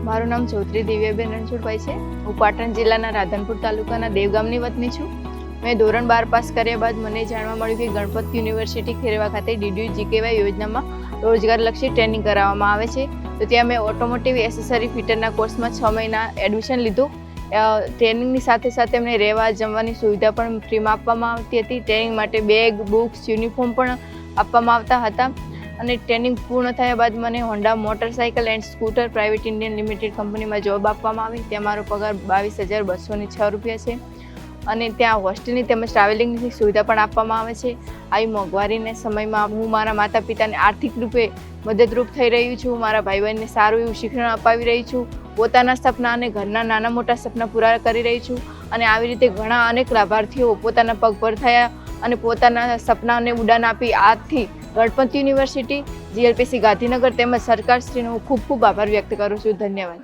મારું નામ ચૌધરી દિવ્યાબેન રણછોડભાઈ છે. હું પાટણ જિલ્લાના રાધનપુર તાલુકાના દેવગામની વતની છું. મેં ધોરણ 12 પાસ કર્યા બાદ મને જાણવા મળ્યું કે ગણપત યુનિવર્સિટી ખેરવા ખાતે DDU-GKY યોજનામાં રોજગારલક્ષી ટ્રેનિંગ કરાવવામાં આવે છે. તો ત્યાં મેં ઓટોમોટિવ એસેસરી ફિટરના કોર્સમાં 6 મહિના એડમિશન લીધું. ટ્રેનિંગની સાથે સાથે અમને રહેવા જમવાની સુવિધા પણ ફ્રીમાં આપવામાં આવતી હતી. ટ્રેનિંગ માટે બેગ, બુક્સ, યુનિફોર્મ પણ આપવામાં આવતા હતા. અને ટ્રેનિંગ પૂર્ણ થયા બાદ મને Honda motorcycle and scooter private Indian limited કંપનીમાં જોબ આપવામાં આવી. ત્યાં મારો પગાર 22,206 રૂપિયા છે. અને ત્યાં હોસ્ટેલની તેમજ ટ્રાવેલિંગની સુવિધા પણ આપવામાં આવે છે. આવી મોંઘવારીના સમયમાં હું મારા માતા પિતાને આર્થિક રૂપે મદદરૂપ થઈ રહી છું. મારા ભાઈ બહેનને સારું એવું શિક્ષણ અપાવી રહી છું. પોતાના સપના અને ઘરના નાના મોટા સપના પૂરા કરી રહી છું. અને આવી રીતે ઘણા અનેક લાભાર્થીઓ પોતાના પગભર થયા અને પોતાના સપનાને ઉડાન આપી. આજથી ગણપત યુનિવર્સિટી, GLPC ગાંધીનગર તેમજ સરકારશ્રીનો હું ખૂબ ખૂબ આભાર વ્યક્ત કરું છું. ધન્યવાદ.